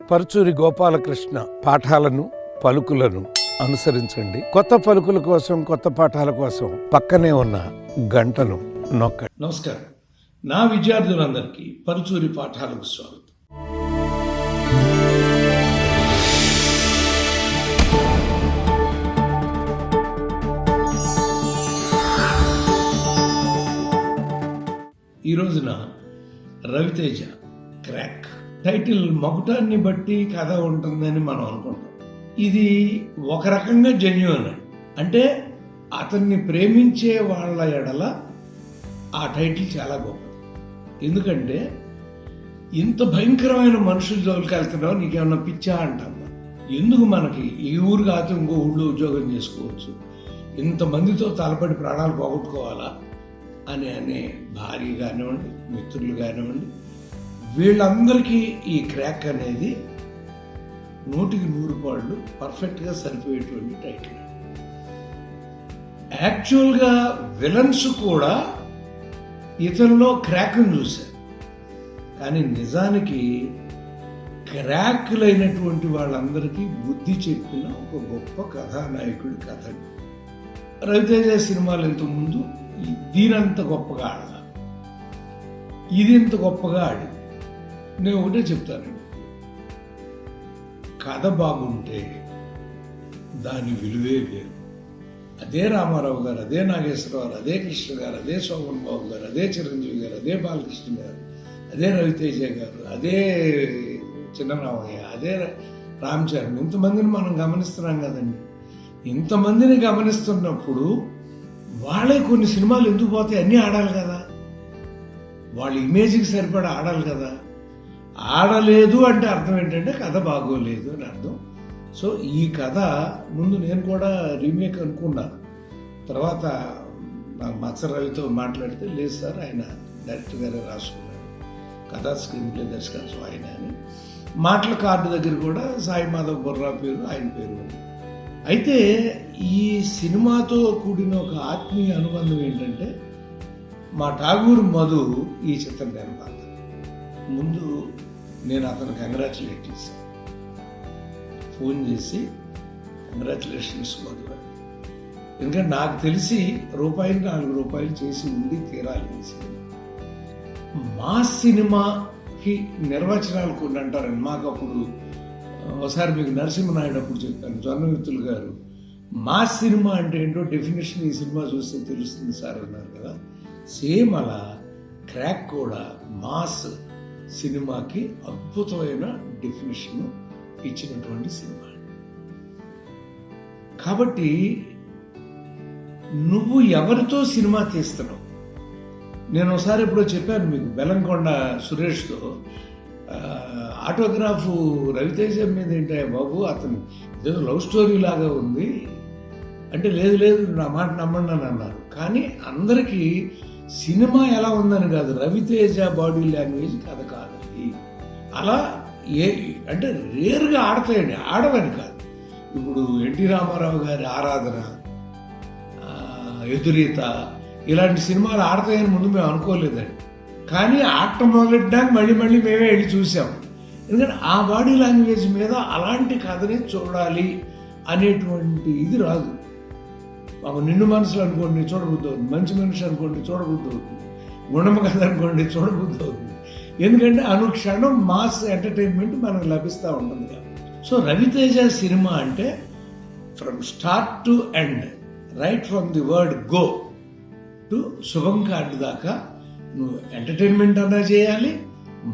పరుచూరి గోపాలకృష్ణ పాఠాలను పలుకులను అనుసరించండి. కొత్త పలుకుల కోసం, కొత్త పాఠాల కోసం పక్కనే ఉన్న గంటను నొక్కండి. నమస్కారం. నా విద్యార్థులందరికీ పరుచూరి పాఠాలకు స్వాగతం. ఈ రోజున రవితేజ క్రాక్ టైటిల్ మగుటాన్ని బట్టి కథ ఉంటుందని మనం అనుకుంటాం. ఇది ఒక రకంగా జెన్యూన్. అంటే అతన్ని ప్రేమించే వాళ్ళ ఎడల ఆ టైటిల్ చాలా గొప్పది. ఎందుకంటే ఇంత భయంకరమైన మనుషుల జోలికి వెళ్తున్నావు, నీకేమన్నా పిచ్చా అంటాం. ఎందుకు మనకి ఈ ఊరు కాదు ఇంకో ఊళ్ళో ఉద్యోగం చేసుకోవచ్చు, ఇంతమందితో తలపడి ప్రాణాలు పోగొట్టుకోవాలా అనే భార్య కానివ్వండి, మిత్రులు కానివ్వండి, వీళ్ళందరికీ ఈ క్రాక్ అనేది 100% పర్ఫెక్ట్గా సరిపోయేటువంటి టైటిల్. యాక్చువల్గా విలన్స్ కూడా ఇతనిలో క్రాక్ను చూశారు, కానీ నిజానికి క్రాక్లైనటువంటి వాళ్ళందరికీ బుద్ధి చెప్పిన ఒక గొప్ప కథానాయకుడి కథ. రవితేజ సినిమాలు ఇంతకుముందు దీనంత గొప్పగా ఆడలా, ఇది ఇంత గొప్పగా ఆడింది. నేను ఒకటే చెప్తానండి, కథ బాగుంటే దాని విలువే వేరు. అదే రామారావు గారు, అదే నాగేశ్వరరావు, అదే కృష్ణ గారు, అదే శోభన్ బాబు గారు, అదే చిరంజీవి గారు, అదే బాలకృష్ణ గారు, అదే రవితేజ గారు, అదే చిన్నరామయ్య, అదే రామ్ చరణ్, ఇంతమందిని మనం గమనిస్తున్నాం కదండి. ఇంతమందిని గమనిస్తున్నప్పుడు వాళ్ళే కొన్ని సినిమాలు ఎందుకు పోతాయి? అన్నీ ఆడాలి కదా, వాళ్ళ ఇమేజ్కి సరిపడా ఆడాలి కదా. ఆడలేదు అంటే అర్థం ఏంటంటే కథ బాగోలేదు అని అర్థం. సో ఈ కథ ముందు నేను కూడా రీమేక్ అనుకున్నాను. తర్వాత నాకు మత్స రవితో మాట్లాడితే, లేదు సార్ ఆయన డైరెక్టర్ గారే రాసుకున్నారు, కథా స్క్రీన్ ప్లే దర్శకత్వం ఆయన అని. మాటల కార్డు దగ్గర కూడా సాయి మాధవ్ బొర్రా పేరు, ఆయన పేరు ఉంది. అయితే ఈ సినిమాతో కూడిన ఒక ఆత్మీయ అనుబంధం ఏంటంటే, మా ఠాగూర్ మధు ఈ చిత్ర నిర్మాత. ముందు నేను అతను కంగ్రాచులేట్ చేశాను, ఫోన్ చేసి కంగ్రాచులేషన్స్ మధు అని. ఎందుకంటే నాకు తెలిసి ₹4 చేసి ఉండి తీరాలి ఈ సినిమా. మా సినిమాకి నిర్వచనాలు కొన్ని అంటారండి. మాకు అప్పుడు ఒకసారి మీకు నరసింహనాయుడు అప్పుడు చెప్పాను, జొన్నవిత్తులు గారు, మా సినిమా అంటే ఏంటో డెఫినేషన్ ఈ సినిమా చూస్తే తెలుస్తుంది సార్ అన్నారు కదా. సేమ్ అలా క్రాక్ కూడా మాస్ సినిమాకి అద్భుతమైన డెఫినేషన్ ఇచ్చినటువంటి సినిమా. కాబట్టి నువ్వు ఎవరితో సినిమా తీస్తున్నావు? నేను ఒకసారి ఎప్పుడో చెప్పాను మీకు, బెల్లంకొండ సురేష్తో, ఆటోగ్రాఫ్ రవితేజ మీద ఏంటయ్యా బాబు, అతను ఏదో లవ్ స్టోరీ లాగా ఉంది అంటే, లేదు లేదు నా మాట నమ్మండి అని అన్నారు. కానీ అందరికీ సినిమా ఎలా ఉందని కాదు, రవితేజ బాడీ లాంగ్వేజ్ కథ కాదండి. అలా అంటే రేరుగా ఆడతాయండి, ఆడవని కాదు. ఇప్పుడు ఎన్టీ రామారావు గారి ఆరాధన, ఎదురీత, ఇలాంటి సినిమాలు ఆడతాయని ముందు మేము అనుకోలేదండి. కానీ ఆడటం మొదలెట్టడానికి మళ్ళీ మేమే వెళ్ళి చూసాం. ఎందుకంటే ఆ బాడీ లాంగ్వేజ్ మీద అలాంటి కథని చూడాలి అనేటువంటి ఇది రాదు. మాకు నిండు మనసులు అనుకోండి చూడబుద్ధి అవుతుంది, మంచి మనిషి అనుకోండి చూడబుద్ధి అవుతుంది, గుణమ కథ అనుకోండి చూడబుద్ధి అవుతుంది. ఎందుకంటే అనుక్షణం మాస్ ఎంటర్టైన్మెంట్ మనకు లభిస్తూ ఉంటుంది కదా. సో రవితేజ సినిమా అంటే from start to end, right from the word go to శుభం కార్డు దాకా నువ్వు ఎంటర్టైన్మెంట్ అన్నా చేయాలి,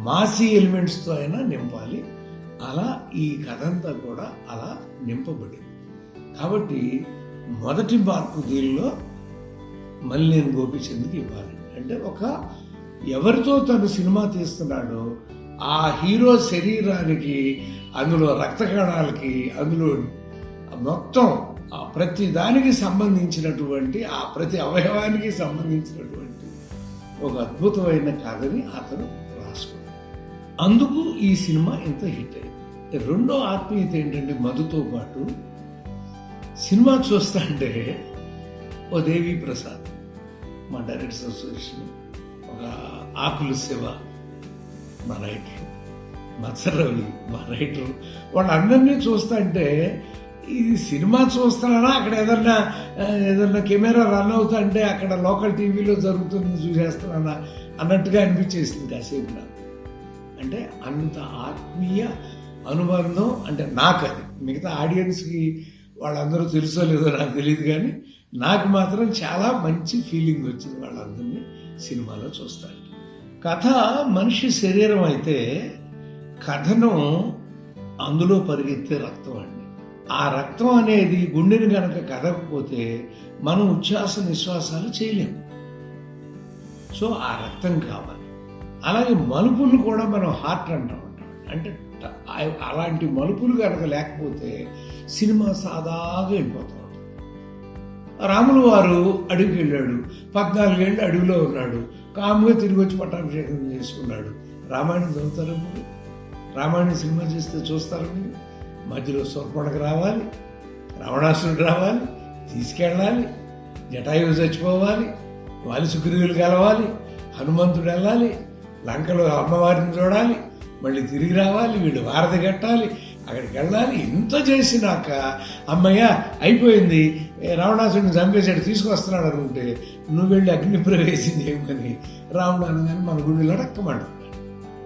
మాసీ ఎలిమెంట్స్తో అయినా నింపాలి. అలా ఈ కథ అంతా కూడా అలా నింపబడింది. కాబట్టి మొదటి మార్కు దీనిలో మల్లినేని గోపీచంద్కి ఇవ్వాలి. అంటే ఎవరితో తను సినిమా తీస్తున్నాడో ఆ హీరో శరీరానికి, అందులో రక్త కణాలకి, అందులో మొత్తం ప్రతి దానికి సంబంధించినటువంటి, ఆ ప్రతి అవయవానికి సంబంధించినటువంటి ఒక అద్భుతమైన కథని అతను రాసుకున్నాడు. అందుకు ఈ సినిమా ఇంత హిట్ అయింది. రెండో ఆత్మీయత ఏంటంటే, మధుతో పాటు సినిమా చూస్తా అంటే ఓ దేవి ప్రసాద్, మా డైరెక్టర్స్ అసోసియేషన్, ఒక ఆకుల శివ మా రైటర్, మత్సరవి మా రైటరు, వాళ్ళందరినీ చూస్తా అంటే ఇది సినిమా చూస్తానా అక్కడ ఏదన్నా కెమెరా రన్ అవుతా అంటే అక్కడ లోకల్ టీవీలో జరుగుతుంది చూసేస్తున్నానా అన్నట్టుగా అనిపించేసింది కాసేపు నాకు. అంటే అంత ఆత్మీయ అనుబంధం, అంటే నాకు అది, మిగతా ఆడియన్స్కి వాళ్ళందరూ తెలుసో లేదో నాకు తెలియదు, కానీ నాకు మాత్రం చాలా మంచి ఫీలింగ్ వచ్చింది వాళ్ళందరినీ సినిమాలో చూస్తాను. కథ మనిషి శరీరం అయితే కథనం అందులో పరిగెత్తే రక్తం అండి. ఆ రక్తం అనేది గుండెని కనుక కదకపోతే మనం ఉచ్ఛ్వాస నిశ్వాసాలు చేయలేము. సో ఆ రక్తం కావాలి. అలాగే మలుపులు కూడా మనం హార్ట్ అంటాం. అంటే అలాంటి మలుపులు కనుక లేకపోతే సినిమా సాదాగా వెళ్ళిపోతూ ఉంటుంది. రాములు వారు అడవికి వెళ్ళాడు, 14 ఏళ్ళు అడవిలో ఉన్నాడు, కాముగా తిరిగి వచ్చి పట్టాభిషేకం చేసుకున్నాడు. రామాయణం చదువుతారు మీరు? రామాయణం సినిమా చేస్తే చూస్తారు మీరు? మధ్యలో శూర్పణఖ రావాలి, రావణాసురుడు రావాలి, తీసుకెళ్ళాలి, జటాయువు చచ్చిపోవాలి, వాలి సుగ్రీవులు కలవాలి, హనుమంతుడు వెళ్ళాలి, లంకలో అమ్మవారిని చూడాలి, మళ్ళీ తిరిగి రావాలి, వీడు వారధి కట్టాలి, అక్కడికి వెళ్ళాలి. ఇంత చేసినాక అమ్మయ్య అయిపోయింది, రావణాసుడిని చంపేసాడు తీసుకొస్తున్నాడు అనుకుంటే నువ్వు వెళ్ళి అగ్ని ప్రవేశం చేయమని రావణ అనగానే మన గుండెలో రక్కమంటాడు.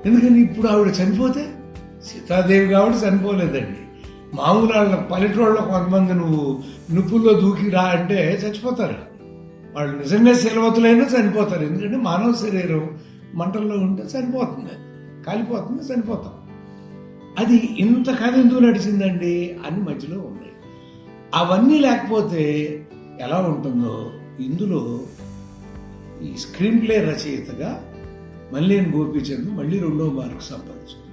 ఎందుకని ఇప్పుడు ఆవిడ చనిపోతే, సీతాదేవి కాబట్టి చనిపోలేదండి, మామూలు వాళ్ళ పల్లెటూళ్ళలో కొంతమంది నువ్వు నిప్పుల్లో దూకి రా అంటే చచ్చిపోతారు. వాళ్ళు నిజంగా శీలవతులైనా చనిపోతారు. ఎందుకంటే మానవ శరీరం మంటల్లో ఉంటే చనిపోతుంది, కాలిపోతుంది, చనిపోతాం. అది ఇంత కథ ఎందుకు నడిచిందండి అని మధ్యలో ఉన్నాయి. అవన్నీ లేకపోతే ఎలా ఉంటుందో ఇందులో ఈ స్క్రీన్ ప్లే రచయితగా మల్లేని గోపీచంద్ మళ్ళీ 2వ మార్కు సంపాదించుకున్నాడు.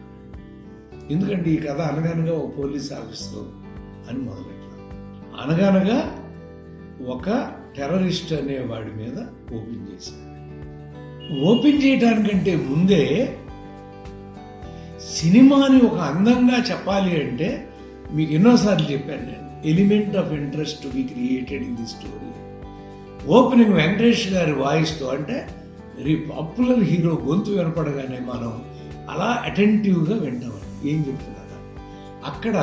ఎందుకంటే ఈ కథ అనగనగా ఒక పోలీస్ ఆఫీసర్ అని మొదలెట్టారు. అనగనగా ఒక టెర్రరిస్ట్ అనే వాడి మీద ఓపెన్ చేశారు. ఓపెన్ చేయడానికంటే ముందే సినిమాని ఒక అందంగా చెప్పాలి అంటే మీకు ఎన్నోసార్లు చెప్పాను నేను, element of interest to be created in the story. Opening Venkatesh గారి వాయిస్తో, అంటే వెరీ పాపులర్ హీరో గొంతు వినపడగానే మనం అలా అటెంటివ్గా వింటామండి ఏం చెప్తున్నారు. అక్కడ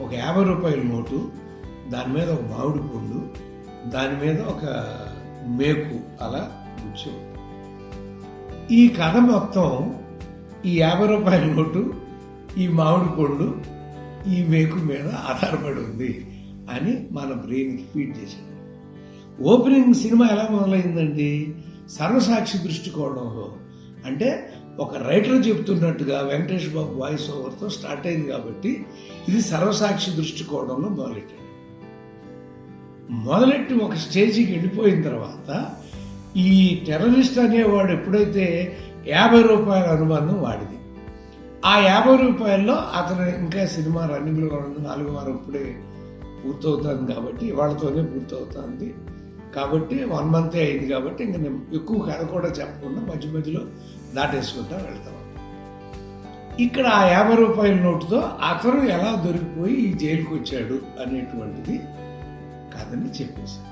ఒక 50 రూపాయల నోటు, దాని మీద ఒక మామిడి పండు, దాని మీద ఒక మేకు అలా కూర్చో. ఈ కథ మొత్తం ఈ 50 రూపాయల నోటు, ఈ మామిడి పండు, ఈ మేకు మీద ఆధారపడి ఉంది అని మన బ్రెయిన్కి ఫీడ్ చేశాడు. ఓపెనింగ్ సినిమా ఎలా మొదలైందండి? సర్వసాక్షి దృష్టికోణంలో, అంటే ఒక రైటర్ చెప్తున్నట్టుగా వెంకటేష్ బాబు వాయిస్ ఓవర్తో స్టార్ట్ అయింది కాబట్టి ఇది సర్వసాక్షి దృష్టికోణంలో మొదలెట్టి ఒక స్టేజ్కి వెళ్ళిపోయిన తర్వాత ఈ టెర్రరిస్ట్ అనేవాడు ఎప్పుడైతే 50 రూపాయల అనుబంధం వాడిది, ఆ 50 రూపాయల్లో అతను ఇంకా సినిమా రన్నింగ్లో ఉంది, 4వ వారం ఇప్పుడే పూర్తవుతుంది కాబట్టి వాళ్ళతోనే పూర్తవుతుంది కాబట్టి 1 మంతే అయింది కాబట్టి ఇంకా నేను ఎక్కువ కథ కూడా చెప్పకుండా మధ్య మధ్యలో దాటేసుకుంటా వెళ్తాం. ఇక్కడ ఆ 50 రూపాయల నోటుతో అతను ఎలా దొరికిపోయి ఈ జైలుకి వచ్చాడు అనేటువంటిది కథని చెప్పేశారు.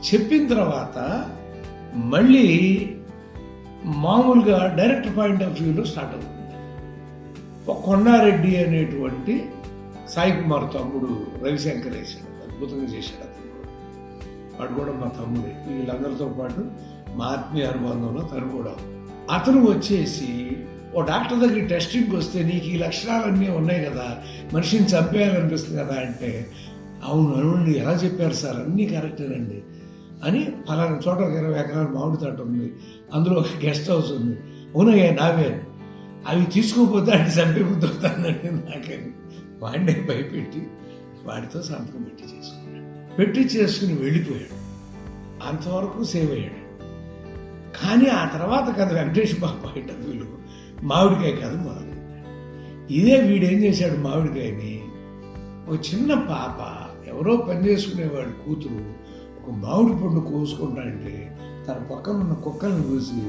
చెప్పిన తర్వాత మళ్ళీ మామూలుగా డైరెక్ట్ పాయింట్ ఆఫ్ వ్యూలో స్టార్ట్ అవుతుంది. కొండారెడ్డి అనేటువంటి సాయి కుమార్ తమ్ముడు రవిశంకర్ వేసాడు, అద్భుతంగా చేశాడు. వాడు కూడా మా తమ్ముడే, వీళ్ళందరితో పాటు మా ఆత్మీయ అనుబంధంలో తను కూడా. అతను వచ్చేసి ఓ డాక్టర్ దగ్గర టెస్టింగ్కి వస్తే నీకు ఈ లక్షణాలన్నీ ఉన్నాయి కదా, మనిషిని చంపేయాలనిపిస్తుంది కదా అంటే, అవును అవునండి ఎలా చెప్పారు సార్, అన్నీ కరెక్టేనండి అని, ఫలానా చోట ఒక 20 ఎకరాల మామిడి తోట ఉంది, అందులో ఒక గెస్ట్ హౌస్ ఉంది, అవునయ్యా నావే, అవి తీసుకోకపోతే అంటే చంపే బుద్ధి అవుతుందండి నాకని వాడిని భయపెట్టి వాడితో సంతకం పెట్టి చేసుకుని వెళ్ళిపోయాడు. అంతవరకు సేవ్ అయ్యాడు. కానీ ఆ తర్వాత కథ వెంకటేష్ బాబు పాయింట్ ఆఫ్ వ్యూలో మామిడికాయ కథ మొదలైంది. ఇదే వీడేం చేశాడు, మామిడికాయని ఒక చిన్న పాప ఎవరో పని చేసుకునేవాడు కూతురు ఒక మామిడి పండు కోసుకుంటా అంటే తన పక్కన ఉన్న కుక్కలను చూసి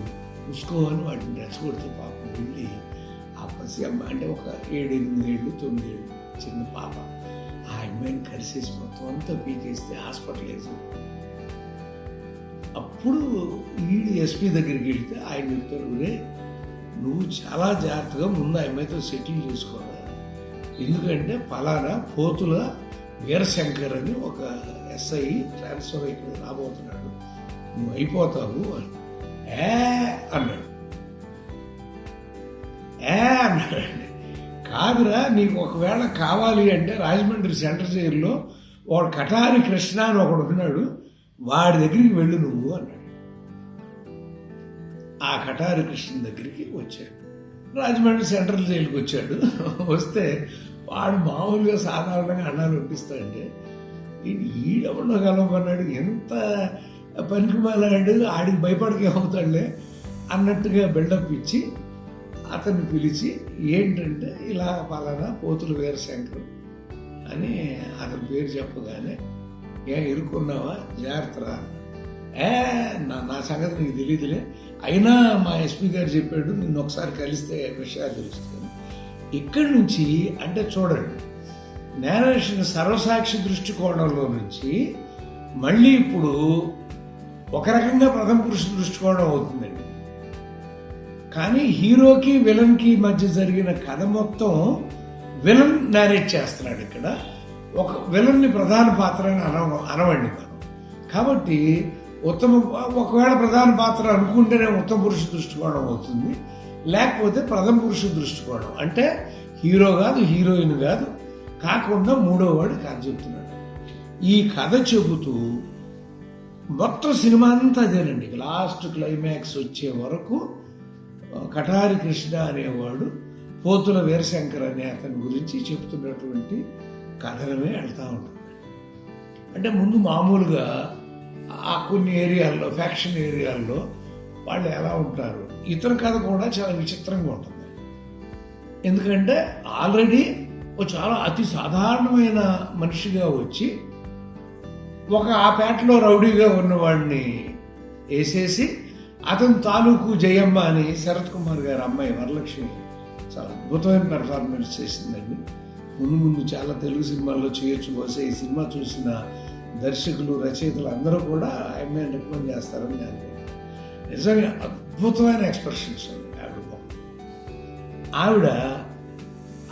చూసుకోవాలని వాటిని రెచ్చగొడితే పాపం వెళ్ళి ఆ పసి అమ్మ, అంటే ఒక 7, 8 ఏళ్ళు 9 ఏళ్ళు చిన్న పాప, ఆ అమ్మాయిని కలిసేసి మొత్తం అంతా పీకేస్తే హాస్పిటల్ వేసి, అప్పుడు వీడు ఎస్పీ దగ్గరికి వెళ్తే ఆయన చెప్తారు, రే నువ్వు చాలా జాగ్రత్తగా ముందు ఆమెతో సెటిల్ చేసుకోవాలి. ఎందుకంటే పలానా పోతుల వీరశంకర్ అని ఒక ఎస్ఐ ట్రాన్స్ఫర్ ఇక్కడ రాబోతున్నాడు, నువ్వు అయిపోతావు అని అన్నాడు. అన్నాడండి. కాదురా, నీకు ఒకవేళ కావాలి అంటే రాజమండ్రి సెంట్రల్ జైల్లో వాడు కటారి కృష్ణ అని ఒకడు ఉన్నాడు, వాడి దగ్గరికి వెళ్ళు నువ్వు అన్నాడు. ఆ కటారి కృష్ణ దగ్గరికి వచ్చాడు. రాజమండ్రి సెంట్రల్ జైలుకి వచ్చాడు. వస్తే వాడు మామూలుగా సాధారణంగా అన్నాలు ఒప్పిస్తాడంటే ఈడెవడో కలవన్నాడు, ఎంత పనికి మాలాడు, ఆడికి భయపడకే అవుతాడులే అన్నట్టుగా బిల్డప్ ఇచ్చి అతన్ని పిలిచి ఏంటంటే ఇలా పలానా పోతుల వీరశంకర్ అని అతని పేరు చెప్పగానే ఇరుక్కున్నావా జాగ్రత్తరా, నా సంగతి నీకు తెలియదులే, అయినా మా ఎస్పీ గారు చెప్పాడు నిన్ను ఒకసారి కలిస్తే విషయాలు తెలుస్తుంది. ఇక్కడి నుంచి అంటే చూడండి, నేరేషన్ సర్వసాక్షి దృష్టికోణంలో నుంచి మళ్ళీ ఇప్పుడు ఒక రకంగా ప్రథమ పురుష దృష్టికోణం అవుతుందండి. కానీ హీరోకి విలన్కి మధ్య జరిగిన కథ మొత్తం విలన్ నేరేట్ చేస్తున్నాడు. ఇక్కడ ఒక విలన్ని ప్రధాన పాత్ర అని అనవండి మనం. కాబట్టి ఒకవేళ ప్రధాన పాత్ర అనుకుంటేనే ఉత్తమ పురుష దృష్టికోణం అవుతుంది, లేకపోతే ప్రథమ పురుష దృష్టికోణం అంటే హీరో కాదు, హీరోయిన్ కాదు, కాకుండా మూడో వాడు కథ చెప్తున్నాడు. ఈ కథ చెబుతూ మొత్తం సినిమా అంతా అదేనండి. లాస్ట్ క్లైమాక్స్ వచ్చే వరకు కటారి కృష్ణ అనేవాడు పోతుల వీరశంకర్ అనే అతని గురించి చెప్తున్నటువంటి కథనమే వెళ్తూ ఉంటుంది. అంటే ముందు మామూలుగా ఆ కొన్ని ఏరియాల్లో, ఫ్యాక్షన్ ఏరియాల్లో వాళ్ళు ఎలా ఉంటారు, ఇతర కథ కూడా చాలా విచిత్రంగా ఉంటుంది. ఎందుకంటే ఆల్రెడీ చాలా అతి సాధారణమైన మనిషిగా వచ్చి ఆ పేటలో రౌడీగా ఉన్నవాడిని వేసేసి అతని తాలూకు జయమ్మ అని శరత్ కుమార్ గారి అమ్మాయి వరలక్ష్మి చాలా అద్భుతమైన పెర్ఫార్మెన్స్ చేసిందండి. ముందు చాలా తెలుగు సినిమాల్లో చేయొచ్చు. బహుశా ఈ సినిమా చూసిన దర్శకులు, రచయితలు అందరూ కూడా ఆమె రికమెండ్ చేస్తారని నేను అనుకుంటున్నాను. నిజంగా అద్భుతమైన ఎక్స్ప్రెషన్స్ ఉంది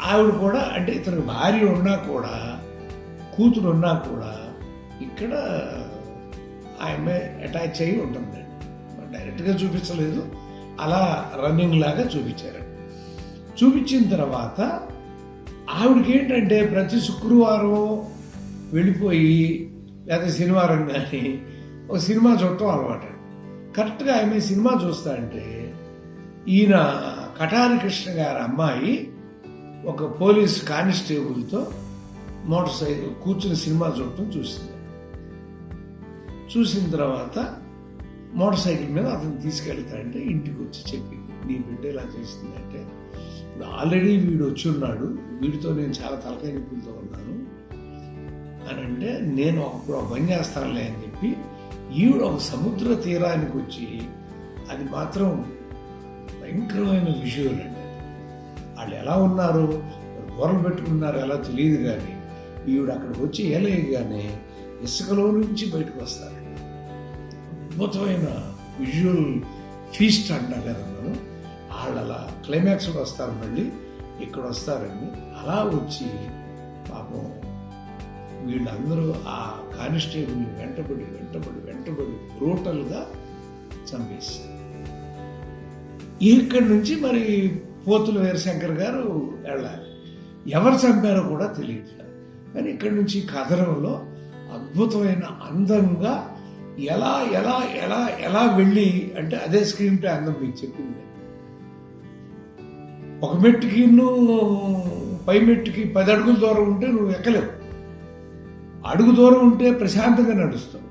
ఆవిడ కూడా. అంటే ఇతనికి భార్య ఉన్నా కూడా, కూతురు ఉన్నా కూడా ఇక్కడ ఆమె అటాచ్ అయ్యి ఉంటుందండి. డైరెక్ట్గా చూపించలేదు, అలా రన్నింగ్ లాగా చూపించారండి. చూపించిన తర్వాత ఆవిడకి ఏంటంటే ప్రతి శుక్రవారం వెళ్ళిపోయి లేదా శనివారం కానీ ఒక సినిమా చూడటం అలవాటు. కరెక్ట్గా ఆమె సినిమా చూస్తా అంటే ఈయన కటారి కృష్ణ గారి అమ్మాయి ఒక పోలీస్ కానిస్టేబుల్తో మోటార్ సైకిల్ కూర్చుని సినిమా చూడటం చూసింది. చూసిన తర్వాత మోటార్ సైకిల్ మీద అతను తీసుకెళ్తాడంటే ఇంటికి వచ్చి చెప్పింది, నీ బిడ్డ ఇలా చేసిందంటే ఇప్పుడు ఆల్రెడీ వీడు వచ్చి ఉన్నాడు, వీడితో నేను చాలా తలకాయ నిప్పులతో ఉన్నాను అని అంటే నేను అప్పుడు పని చేస్తానులే అని చెప్పి ఈవిడ ఒక సముద్ర తీరానికి వచ్చి, అది మాత్రం భయంకరమైన విజువల్ అండి. వాళ్ళు ఎలా ఉన్నారు, గోరలు పెట్టుకున్నారు ఎలా తెలియదు, కానీ ఈవిడ అక్కడికి వచ్చి ఏలేయగానే ఇసుకలో నుంచి బయటకు వస్తారండి. అద్భుతమైన విజువల్ ఫీస్ట్ అంటారు కదా మనం. వాళ్ళు అలా క్లైమాక్స్లో వస్తారు, మళ్ళీ ఇక్కడ వస్తారండి. అలా వచ్చి పాపం వీళ్ళందరూ ఆ కానిస్టేబుల్ని వెంటబడి బ్రూటల్గా చంపేస్తారు. ఇక్కడి నుంచి మరి పోతుల వీరశంకర్ గారు వెళ్ళాలి. ఎవరు చంపారో కూడా తెలియట్లేదు. కానీ ఇక్కడి నుంచి కథనంలో అద్భుతమైన అందంగా ఎలా ఎలా ఎలా ఎలా వెళ్ళి, అంటే అదే స్క్రీన్ ప్లే అందం మీకు చెప్పింది. ఒక మెట్టుకి పై మెట్టుకి 10 అడుగుల దూరం ఉంటే నువ్వు ఎక్కలేవు, అడుగు దూరం ఉంటే ప్రశాంతంగా నడుస్తావు,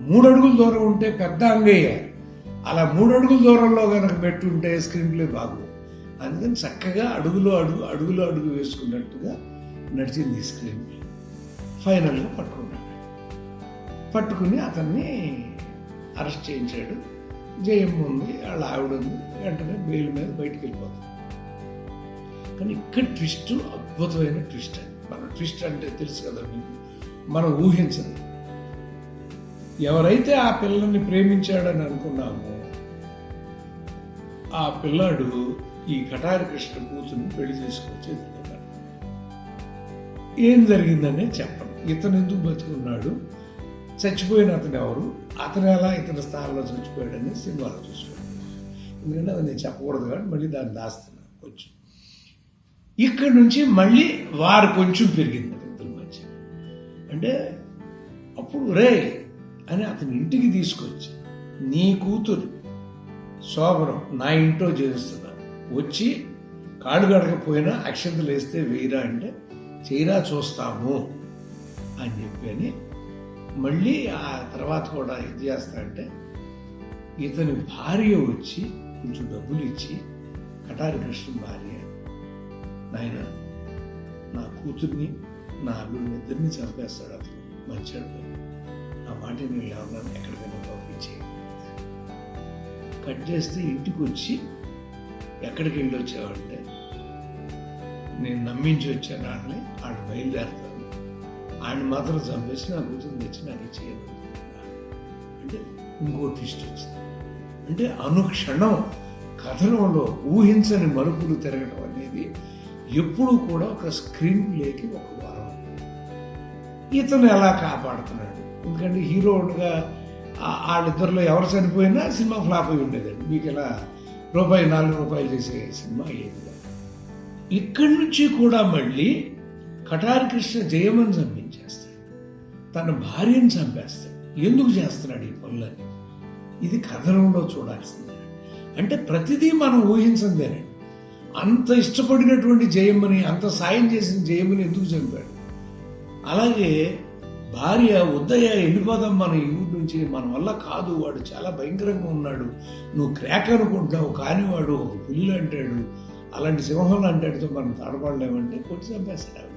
3 అడుగుల దూరం ఉంటే పెద్ద అంగయ్యాలి. అలా 3 అడుగుల దూరంలో కనుక పెట్టుంటే స్క్రీన్ ప్లే బాగు. అందుకని చక్కగా అడుగులో అడుగు వేసుకున్నట్టుగా నడిచింది స్క్రీన్ ప్లే. ఫైనల్గా పట్టుకుని అతన్ని అరెస్ట్ చేయించాడు. జయమ్మ ఉంది, వాళ్ళ ఆవిడ ఉంది, వెంటనే బెయిల్ మీద బయటికి వెళ్ళిపోతాడు. కానీ ఇక్కడ ట్విస్ట్ అద్భుతమైన ట్విస్ట్ అండి. మన ట్విస్ట్ అంటే తెలుసు కదా మీకు, మనం ఊహించదు. ఎవరైతే ఆ పిల్లల్ని ప్రేమించాడని అనుకున్నామో ఆ పిల్లాడు ఈ కటారి కృష్ణ కూతుర్ని పెళ్లి చేసుకొచ్చి ఎదుగుతాడు. ఏం జరిగిందనే చెప్పను. ఇతను ఎందుకు బతుకున్నాడు, చచ్చిపోయిన అతను ఎవరు, అతను ఎలా ఇతని స్థానంలో చచ్చిపోయాడని సినిమాలో చూసుకోండి. ఎందుకంటే అది నేను చెప్పకూడదు కాబట్టి మళ్ళీ దాన్ని దాస్తున్నాను కొంచెం. ఇక్కడి నుంచి మళ్ళీ వారు కొంచెం పెరిగింది ఇద్దరి మధ్య. అంటే అప్పుడు రే అని అతని ఇంటికి తీసుకొచ్చి, నీ కూతురు శోభనం నా ఇంట్లో చేస్తున్నా, వచ్చి కాళ్ళు గడకపోయినా అక్షంతలు వేస్తే వేయరా అంటే చేయరా చూస్తాము అని చెప్పి మళ్ళీ ఆ తర్వాత కూడా ఇది చేస్తా అంటే ఇతని భార్య వచ్చి కొంచెం డబ్బులు ఇచ్చి, కటారి కృష్ణ భార్య, నాయన నా కూతుర్ని నా అల్లుడిని ఇద్దరిని చంపేస్తాడు అతను, మంచాడు, నా మాట నేను లేవన్నాను, ఎక్కడికైనా పంపించి కట్ చేస్తే ఇంటికి వచ్చి ఎక్కడికి వెళ్ళి వచ్చావంటే నేను నమ్మించి వచ్చాను వాళ్ళని, వాళ్ళు బయలుదేరుతాను, ఆయన మాత్రం చంపేసి నా కూతురు తెచ్చి నాకు ఇచ్చేయదు అంటే ఇంకో ట్విస్ట్ వచ్చింది. అంటే అనుక్షణం కథనంలో ఊహించని మలుపులు తిరగడం అనేది ఎప్పుడూ కూడా ఒక స్క్రీన్ ప్లేకి ఒక వరం. ఇతను ఎలా కాపాడుతున్నాడు, ఎందుకంటే హీరోగా వాళ్ళిద్దరిలో ఎవరు చనిపోయినా సినిమా ఫ్లాప్ అయి ఉండేదండి. మీకు ఇలా రూపాయి 4 రూపాయలు చేసే సినిమా ఏది. ఇక్కడి నుంచి కూడా మళ్ళీ కటారి కృష్ణ జయమని చంపించేస్తాడు, తన భార్యను చంపేస్తాడు. ఎందుకు చేస్తున్నాడు ఈ పనులని, ఇది కథనంలో చూడాల్సిందే. అంటే ప్రతిదీ మనం ఊహించందేనండి. అంత ఇష్టపడినటువంటి జయమ్మని, అంత సాయం చేసిన జయమ్మని ఎందుకు చంపాడు? అలాగే భార్య వద్దయ్య వెళ్ళిపోదాం మన ఈ ఊరి నుంచి, మన వల్ల కాదు, వాడు చాలా భయంకరంగా ఉన్నాడు, నువ్వు క్రాక్ అనుకుంటున్నావు, కానీ వాడు ఒక పులిలు అంటాడు, అలాంటి సింహంలో అంటాడుతో మనం తాడపడలేమంటే కొట్టి చంపేస్తాడు.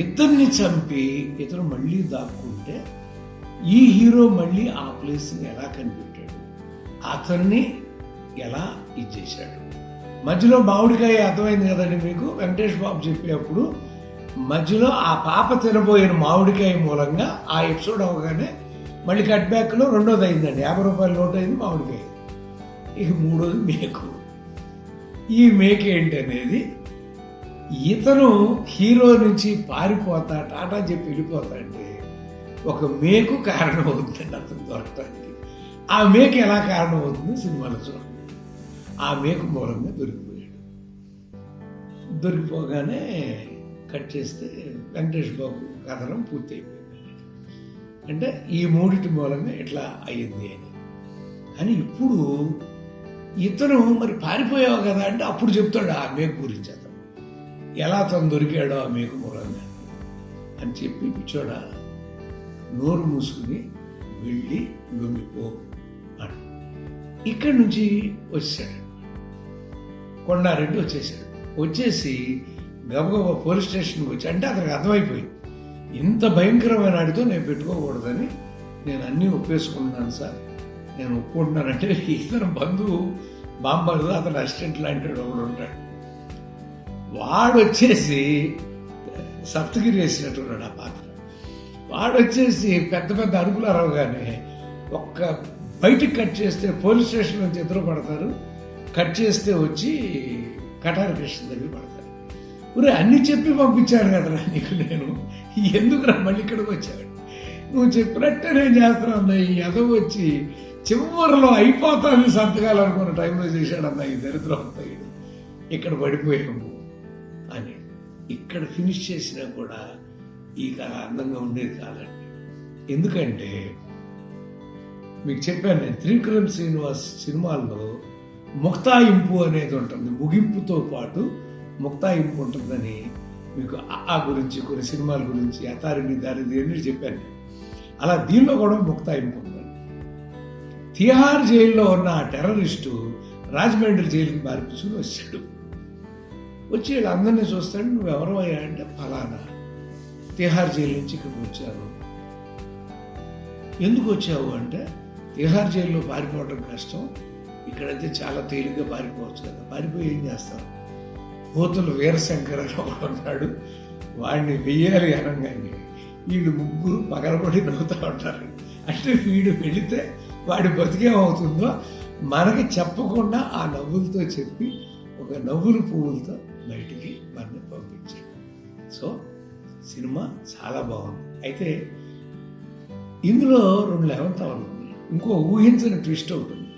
ఇతన్ని చంపి ఇతను మళ్ళీ దాక్కుంటే ఈ హీరో మళ్ళీ ఆ ప్లేస్ని ఎలా కనిపెట్టాడు, అతన్ని ఎలా ఇచ్చేశాడు. మధ్యలో మామిడికాయ అర్థమైంది కదండి మీకు, వెంకటేష్ బాబు చెప్పేటప్పుడు మధ్యలో ఆ పాప తినబోయిన మామిడికాయ మూలంగా ఆ ఎపిసోడ్ అవగానే మళ్ళీ కట్ బ్యాక్లో రెండోది అయిందండి, 50 రూపాయల నోట్ అయింది మామిడికాయ. ఇక మూడోది మేకు. ఈ మేక ఏంటి అనేది, ఇతను హీరో నుంచి పారిపోతా టాటా చెప్పి వెళ్ళిపోతా అంటే ఒక మేకు కారణం అవుతుందండి అతను దొరకటానికి. ఆ మేక ఎలా కారణం అవుతుంది సినిమాలో చూడండి. ఆ మేకు మూలంగా దొరికిపోయాడు. దొరికిపోగానే కట్ చేస్తే వెంకటేష్ బాబు కథనం పూర్తి అయిపోయింది. అంటే ఈ మూడిటి మూలంగా ఎట్లా అయ్యింది అని. కానీ ఇప్పుడు ఇతను మరి పారిపోయావు కదా అంటే అప్పుడు చెప్తాడు ఆ మేకు గురించి, అతను ఎలా తను దొరికాడో ఆ మేకు మూలంగా అని చెప్పి పిచ్చోడా నోరు మూసుకుని వెళ్ళి లొంగిపో అని. ఇక్కడి నుంచి వచ్చేసాడు కొండారెడ్డి. వచ్చేసి గబగబా పోలీస్ స్టేషన్కి వచ్చి, అంటే అతనికి అర్థమైపోయింది ఇంత భయంకరమైన ఆడితో నేను పెట్టుకోకూడదని, నేను అన్నీ ఒప్పేసుకున్నాను సార్, నేను ఒప్పుకుంటున్నానంటే ఇతను బంధువు బాంబర్దు, అతను అసిస్టెంట్ లాంటి ఒకడు ఉంటాడు, వాడు వచ్చేసి సప్తగిరి వేసినట్టున్నాడు ఆ పాత్ర. వాడు వచ్చేసి పెద్ద పెద్ద అరుపులు అరవగానే ఒక్క బయటికి కట్ చేస్తే పోలీస్ స్టేషన్ నుంచి ఎదురు పడతారు, కట్ చేస్తే వచ్చి కటారి కృష్ణ దగ్గర పడతారు. ఊరే అన్ని చెప్పి పంపించాను కదరా నీకు, నేను ఎందుకురా మళ్ళీ ఇక్కడికి వచ్చాడు, నువ్వు చెప్పినట్టే నేను చేస్తున్నాను, ఈ ఎదవ వచ్చి చివరిలో అయిపోతాను సంతకాలు అనుకున్న టైంలో చేశాడన్న ఈ దరిద్రం అంతా ఇక్కడ పడిపోయాము అని. ఇక్కడ ఫినిష్ చేసినా కూడా ఈ కథ అందంగా ఉండేది కాదండి. ఎందుకంటే మీకు చెప్పాను నేను, త్రివిక్రమ్ శ్రీనివాస్ సినిమాల్లో ముక్తాయింపు అనేది ఉంటుంది, ముగింపుతో పాటు ముక్తాయింపు ఉంటుందని మీకు ఆ గురించి కొన్ని సినిమాల గురించి అతారిని దారిది అన్ని చెప్పాను. అలా దీనిలో కూడా ముక్తాయింపు ఉందండి. తిహార్ జైల్లో ఉన్న ఆ టెర్రరిస్టు రాజమండ్రి జైలుకి మార్పించుకుని వచ్చాడు. వచ్చి వీళ్ళందరినీ చూస్తాడు, నువ్వు ఎవరు అయ్యా అంటే ఫలానా, తిహార్ జైలు నుంచి ఇక్కడికి వచ్చాను. ఎందుకు వచ్చావు అంటే తిహార్ జైల్లో పారిపోవడం కష్టం, ఇక్కడైతే చాలా తేలిగ్గా పారిపోవచ్చు కదా, పారిపోయి ఏం చేస్తాం, పోతులు వీరశంకర్ అని ఒకడు ఉన్నాడు, వాడిని వెయ్యాలి అనగానే వీళ్ళు ముగ్గురు పగలబడి నవ్వుతూ ఉంటారు. అంటే వీడు వెళితే వాడి బతికేమవుతుందో మనకి చెప్పకుండా ఆ నవ్వులతో చెప్పి ఒక నవ్వులు పువ్వులతో బయటికి మనని పంపించాడు. సో సినిమా చాలా బాగుంది. అయితే ఇందులో 2 11th అవర్లు ఉన్నాయి. ఇంకో ఊహించని ట్విస్ట్ ఒకటి ఉంది.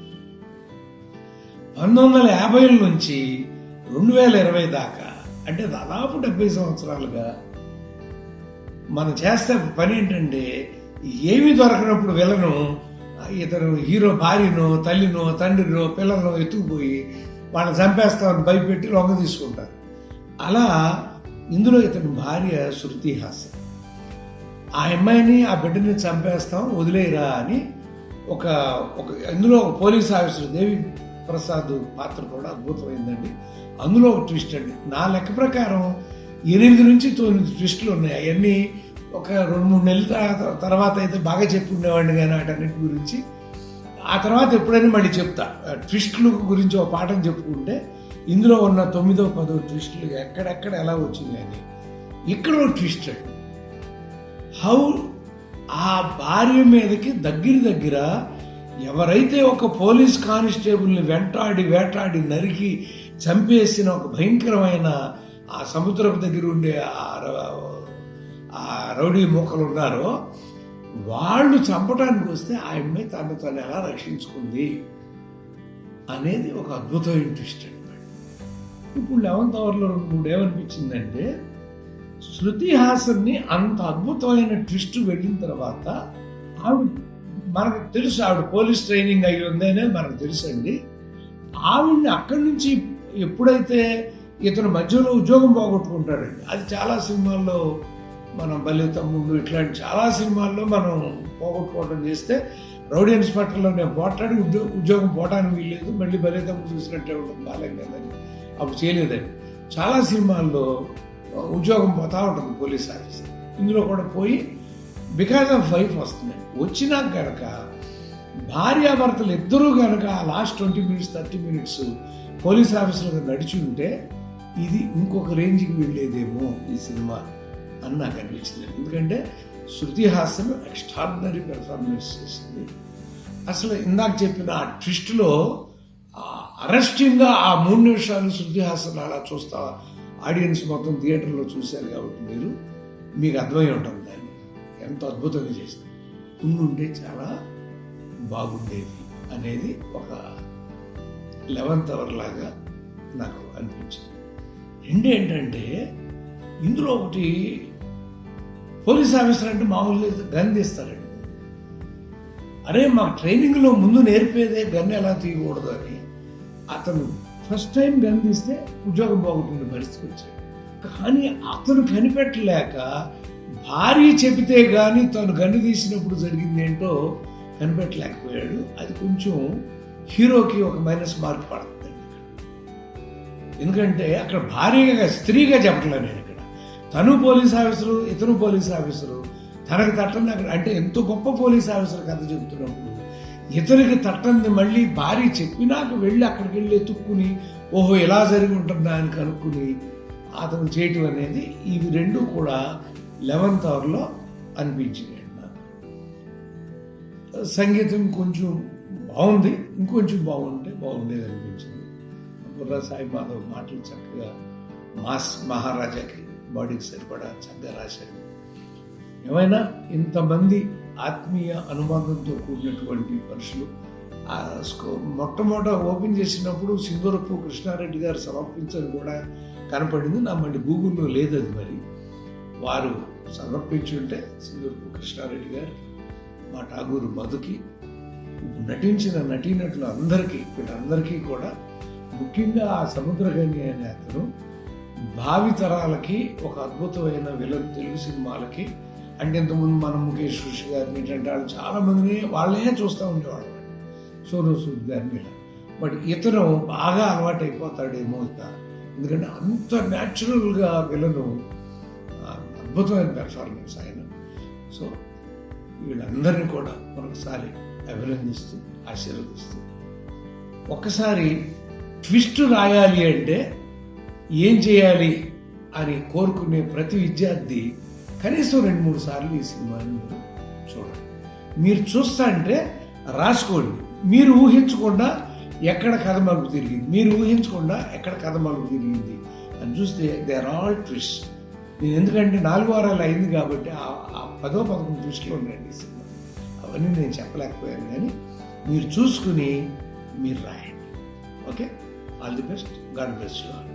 1950 నుంచి 2020 దాకా, అంటే దాదాపు 70 సంవత్సరాలుగా మనం చేస్తే పని ఏంటంటే, ఏమి దొరకనప్పుడు విలను ఇతను హీరో భార్యనో తల్లినో తండ్రినో పిల్లలను ఎత్తుకుపోయి వాళ్ళని చంపేస్తామని భయపెట్టి లొంగ తీసుకుంటారు. అలా ఇందులో ఇతని భార్య శృతి హాసన్, ఆ అమ్మాయిని ఆ బిడ్డని చంపేస్తాం వదిలేయరా అని ఒక ఇందులో ఒక పోలీస్ ఆఫీసర్ దేవి ప్రసాద్ పాత్ర కూడా అద్భుతమైందండి. అందులో ఒక ట్విస్ట్ అండి. నా లెక్క ప్రకారం 8 నుంచి 9 ట్విస్టులు ఉన్నాయి. అవన్నీ ఒక 2-3 నెలల తర్వాత అయితే బాగా చెప్పుకునేవాడిని కానీ వాటన్నిటి గురించి. ఆ తర్వాత ఎప్పుడైనా మళ్ళీ చెప్తా. ట్విస్టుల గురించి ఒక పాఠం చెప్పుకుంటే ఇందులో ఉన్న 9వ 10వ ట్విస్టులు ఎక్కడెక్కడ ఎలా వచ్చింది అని. ఇక్కడ ఒక ట్విస్ట్ అండి. హౌ ఆ భార్య మీదకి దగ్గర ఎవరైతే ఒక పోలీస్ కానిస్టేబుల్ని వేటాడి నరికి చంపేసిన ఒక భయంకరమైన ఆ సముద్రపు దగ్గర ఉండే ఆ రౌడీ మూకలు ఉన్నారో వాళ్ళు చంపడానికి వస్తే ఆ అమ్మాయి తను ఎలా రక్షించుకుంది అనేది ఒక అద్భుతమైన ట్విస్ట్ అనమాట. ఇప్పుడు 11th అవర్లో 2-3 ఏమనిపించిందంటే, శృతి హాసన్ని అంత అద్భుతమైన ట్విస్ట్ వెళ్ళిన తర్వాత ఆవిడ, మనకు తెలుసు ఆవిడ పోలీస్ ట్రైనింగ్ అయ్యి ఉంది అనేది మనకు తెలుసు అండి. ఆవిడ్ని అక్కడి నుంచి ఎప్పుడైతే ఇతను మధ్యలో ఉద్యోగం పోగొట్టుకుంటాడండి, అది చాలా సినిమాల్లో మనం బలి తమ్ముడు ఇట్లాంటి చాలా సినిమాల్లో మనం పోగొట్టుకోవడం చేస్తే, రౌడీ ఇన్స్పెక్టర్లో నేను పోట్లాడి ఉద్యోగం పోవడానికి వీల్లేదు, మళ్ళీ బలి తమ్ముడు చూసినట్టే ఉంటుంది బాలేం కదని అప్పుడు చేయలేదండి. చాలా సినిమాల్లో ఉద్యోగం పోతా ఉంటుంది పోలీస్ ఆఫీసర్. ఇందులో కూడా పోయి బికాజ్ ఆఫ్ వైఫ్ వస్తుందండి. వచ్చినాక కనుక భార్యాభర్తలు ఇద్దరూ కనుక లాస్ట్ 20 minutes 30 minutes పోలీస్ ఆఫీసర్గా నడిచి ఉంటే ఇది ఇంకొక రేంజ్కి వెళ్ళేదేమో ఈ సినిమా అని నాకు అనిపించింది. ఎందుకంటే శృతి హాసన్ ఎక్స్ట్రాడినరీ పెర్ఫార్మెన్స్ చేసింది. అసలు ఇందాక చెప్పిన ఆ ట్విస్ట్లో అరెస్టింగ్గా ఆ 3 నిమిషాలు శృతి హాసన్ అలా చూస్తా, ఆడియన్స్ మొత్తం థియేటర్లో చూశారు కాబట్టి మీకు అర్థమై ఉంటుంది దాన్ని ఎంత అద్భుతంగా చేసింది. ఉండుంటే చాలా బాగుండేది అనేది ఒక 11th అవర్ లాగా నాకు అనిపించింది. ఏంటంటే ఇందులో ఒకటి, పోలీస్ ఆఫీసర్ అంటే మామూలుగా గన్ తీస్తారండి. అరే మాకు ట్రైనింగ్లో ముందు నేర్పేదే గన్ ఎలా తీయకూడదు అని అతను ఫస్ట్ టైం గన్ తీస్తే ఉద్యోగం పోగొట్టుకునే పరిస్థితి వచ్చాడు. కానీ అతను కనిపెట్టలేక భార్య చెబితే కానీ తను గన్ను తీసినప్పుడు జరిగింది ఏంటో కనిపెట్టలేకపోయాడు. అది కొంచెం హీరోకి ఒక మైనస్ మార్క్ పడుతుంది. ఎందుకంటే అక్కడ భార్యగా స్త్రీగా చెప్పట్లేదు నేను. ఇక్కడ తను పోలీస్ ఆఫీసరు, ఇతను పోలీస్ ఆఫీసరు, తనకు తట్టని అక్కడ అంటే ఎంతో గొప్ప పోలీస్ ఆఫీసర్ కథ చెబుతున్నప్పుడు ఇతనికి తట్టంది మళ్ళీ భార్య చెప్పినాక వెళ్ళి అక్కడికి వెళ్ళి ఎత్తుక్కుని ఓహో ఎలా జరిగి ఉంటుందా అని కనుక్కుని అతను చేయటం అనేది ఇవి 2 కూడా 11th అవర్లో అనిపించింది నాకు. సంగీతం కొంచెం బాగుంది, ఇంకొంచెం బాగుంటే బాగుండేది అనిపించింది. బుర్రా సాయి మాధవ్ మాటలు చక్కగా మాస్ మహారాజాకి బాడీకి సరిపడా చక్కగా రాశాడు. ఏమైనా ఇంతమంది ఆత్మీయ అనుబంధంతో కూడినటువంటి మనుషులు మొట్టమొదట ఓపెన్ చేసినప్పుడు సింధూరపు కృష్ణారెడ్డి గారు సమర్పించని కూడా కనపడింది. నా మళ్ళీ గూగుల్లో లేదు అది. మరి వారు సమర్పించుంటే సింధూరపు కృష్ణారెడ్డి గారు, మా ఠాగూరు మధుకి, నటించిన నటీనటులు అందరికీ వీళ్ళందరికీ కూడా, ముఖ్యంగా ఆ సముద్రగని అనే అతను భావితరాలకి ఒక అద్భుతమైన విలన్ తెలుగు సినిమాలకి. అంటే ఇంతకుముందు మనం ముఖేష్ ఋషి గారిని ఇట్లాంటి వాళ్ళు చాలా మందిని వాళ్ళే చూస్తూ ఉండేవాళ్ళు, సోను సూద్ గారిని ఇలా. బట్ ఇతను బాగా అలవాటు అయిపోతాడేమో ఎందుకంటే అంత న్యాచురల్గా విలను, అద్భుతమైన పెర్ఫార్మెన్స్ ఆయన. సో వీళ్ళందరినీ కూడా మరొకసారి అభినందిస్తూ ఆశీర్వదిస్తూ, ఒక్కసారి ట్విస్ట్ రాయాలి అంటే ఏం చేయాలి అని కోరుకునే ప్రతి విద్యార్థి కనీసం 2-3 సార్లు ఈ సినిమాని మీరు చూడండి. మీరు చూస్తా అంటే రాసుకోండి, మీరు ఊహించకుండా ఎక్కడ కథ మలుపు తిరిగింది, మీరు ఊహించకుండా ఎక్కడ కథ మలుపు తిరిగింది అని చూస్తే దే ఆర్ ఆల్ ట్విస్ట్. నేను ఎందుకంటే 4 వారాలు అయింది కాబట్టి ఆ 10-11 ట్విస్టులు ఉన్నాయండి ఈ సినిమా. అవన్నీ నేను చెప్పలేకపోయాను, కానీ మీరు చూసుకుని మీరు రాయండి. Okay, all the best, God bless you all.